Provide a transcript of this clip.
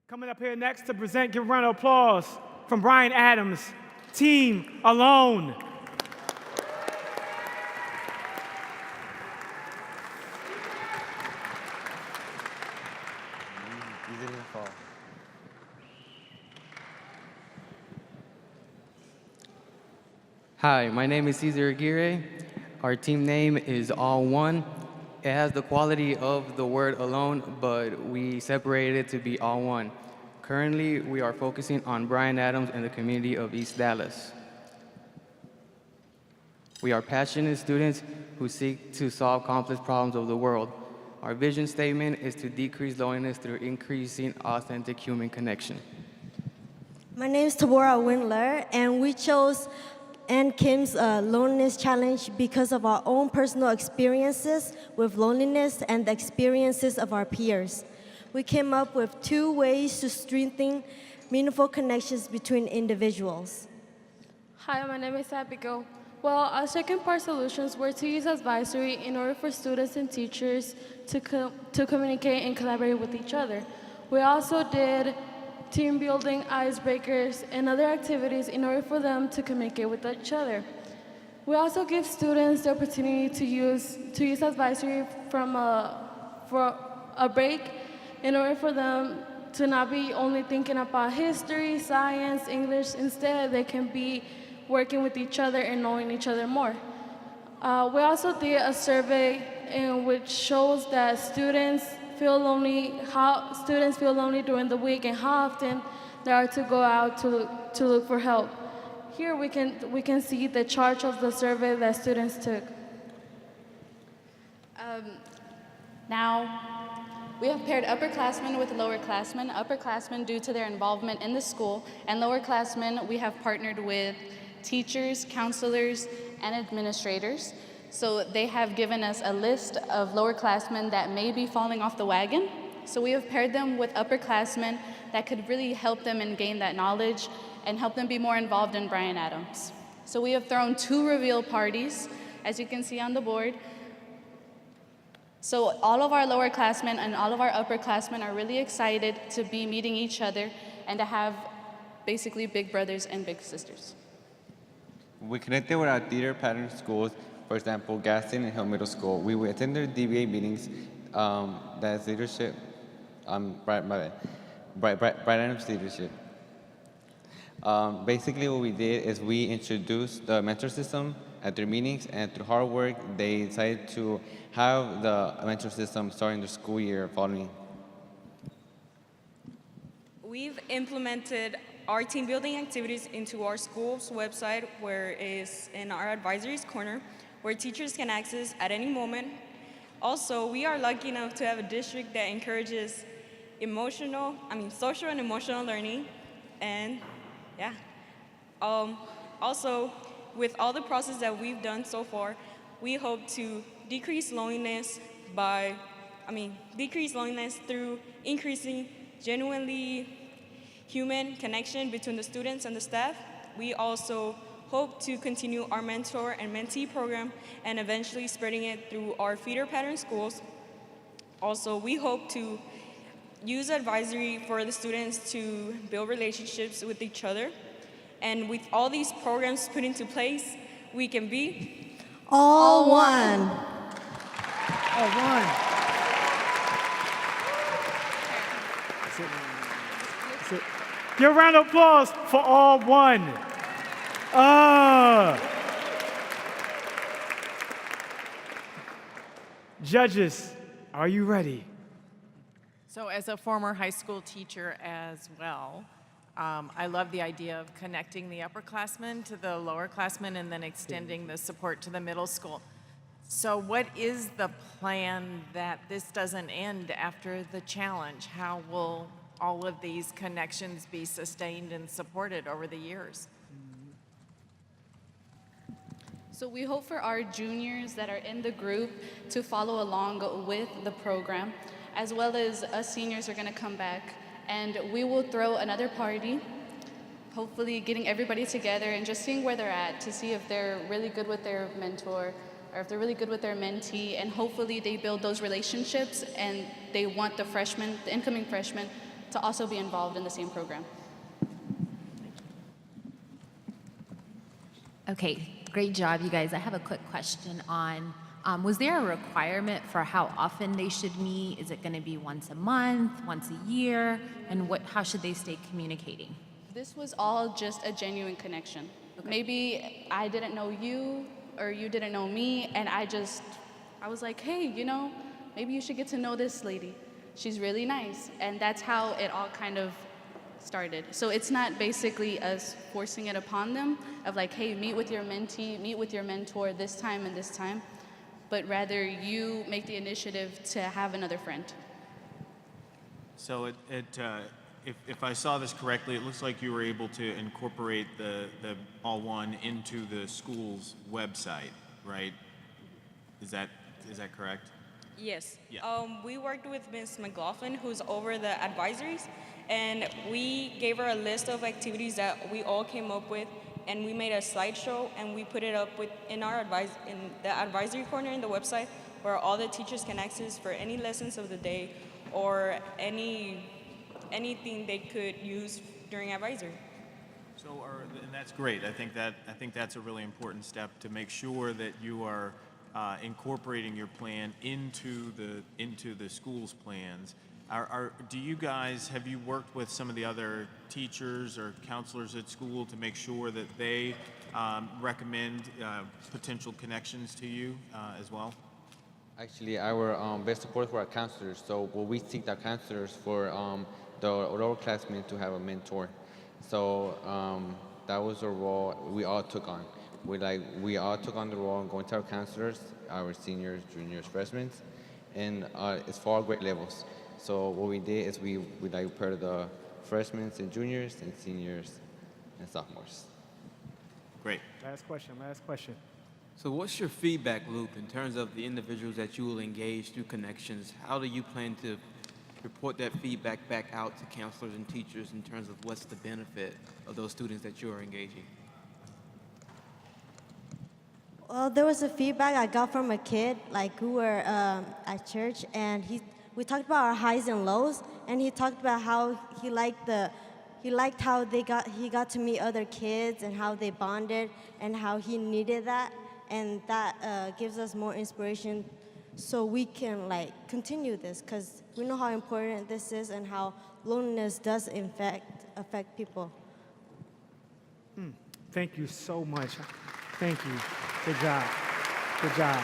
Coming up here next to present, give a round of applause from Bryan Adams, Team Alone. Hi, my name is Cesar Aguirre. Our team name is All One. It has the quality of the word alone, but we separated it to be all one. Currently, we are focusing on Bryan Adams and the community of East Dallas. We are passionate students who seek to solve complex problems of the world. Our vision statement is to decrease loneliness through increasing authentic human connection. My name is Tabora Windler, and we chose Ann Kim's loneliness challenge because of our own personal experiences with loneliness and the experiences of our peers. We came up with 2 ways to strengthen meaningful connections between individuals. Hi, my name is Abigail. Well, our second part solutions were to use advisory in order for students and teachers to communicate and collaborate with each other. We also did team building, icebreakers, and other activities in order for them to communicate with each other. We also give students the opportunity to use advisory for a break in order for them to not be only thinking about history, science, English. Instead, they can be working with each other and knowing each other more. We also did a survey in which shows that how students feel lonely during the week and how often they are to go out to look for help. Here we can see the charge of the survey that students took. Now, we have paired upperclassmen with lowerclassmen. Upperclassmen due to their involvement in the school, and lowerclassmen we have partnered with teachers, counselors, and administrators. So they have given us a list of lowerclassmen that may be falling off the wagon. So we have paired them with upperclassmen that could really help them and gain that knowledge and help them be more involved in Bryan Adams. So we have thrown 2 reveal parties, as you can see on the board. So all of our lowerclassmen and all of our upperclassmen are really excited to be meeting each other and to have basically big brothers and big sisters. We connected with our theater pattern schools, for example, Gaston and Hill Middle School. We attended DBA meetings, that's leadership, Bryan Adams leadership. Basically what we did is we introduced the mentor system at their meetings, and through hard work, they decided to have the mentor system starting the school year following. We've implemented our team building activities into our school's website, where is in our advisories corner, where teachers can access at any moment. Also, we are lucky enough to have a district that encourages social and emotional learning, and yeah. Also, with all the process that we've done so far, we hope to decrease loneliness through increasing genuinely human connection between the students and the staff. We also hope to continue our mentor and mentee program and eventually spreading it through our feeder pattern schools. Also, we hope to use advisory for the students to build relationships with each other. And with all these programs put into place, we can be All one. All one. That's it. That's it. Give a round of applause for All One. Judges, are you ready? So as a former high school teacher as well, I love the idea of connecting the upperclassmen to the lowerclassmen and then extending the support to the middle school. So what is the plan that this doesn't end after the challenge? How will all of these connections be sustained and supported over the years? So we hope for our juniors that are in the group to follow along with the program, as well as us seniors are going to come back, and we will throw another party, hopefully getting everybody together and just seeing where they're at to see if they're really good with their mentor or if they're really good with their mentee, and hopefully they build those relationships and they want the incoming freshmen to also be involved in the same program. Okay, great job, you guys. I have a quick question on, was there a requirement for how often they should meet? Is it going to be once a month, once a year? And how should they stay communicating? This was all just a genuine connection. Maybe I didn't know you or you didn't know me, and I was like, hey, you know, maybe you should get to know this lady. She's really nice. And that's how it all kind of started. So it's not basically us forcing it upon them of like, hey, meet with your mentee, meet with your mentor this time and this time, but rather you make the initiative to have another friend. So if I saw this correctly, it looks like you were able to incorporate the All One into the school's website, right? Is that correct? Yes. Yeah. We worked with Ms. McLaughlin, who's over the advisories, and we gave her a list of activities that we all came up with, and we made a slideshow, and we put it up in the advisory corner in the website, where all the teachers can access for any lessons of the day or anything they could use during advisory. So, and that's great. I think that's a really important step to make sure that you are incorporating your plan into the school's plans. Do you guys, have you worked with some of the other teachers or counselors at school to make sure that they recommend potential connections to you as well? Actually, our best support for our counselors. So we seek our counselors for the lower classmen to have a mentor. So that was a role we all took on. We all took on the role of going to our counselors, our seniors, juniors, freshmen, and it's for all grade levels. So what we did is we paired the freshmen and juniors and seniors and sophomores. Great. Last question. So what's your feedback loop in terms of the individuals that you will engage through connections? How do you plan to report that feedback back out to counselors and teachers in terms of what's the benefit of those students that you are engaging? Well, there was a feedback I got from a kid, like who were at church, and we talked about our highs and lows, and he talked about how he liked how he got to meet other kids and how they bonded and how he needed that, and that gives us more inspiration, so we can continue this because we know how important this is and how loneliness does affect people. Thank you so much. Thank you. Good job.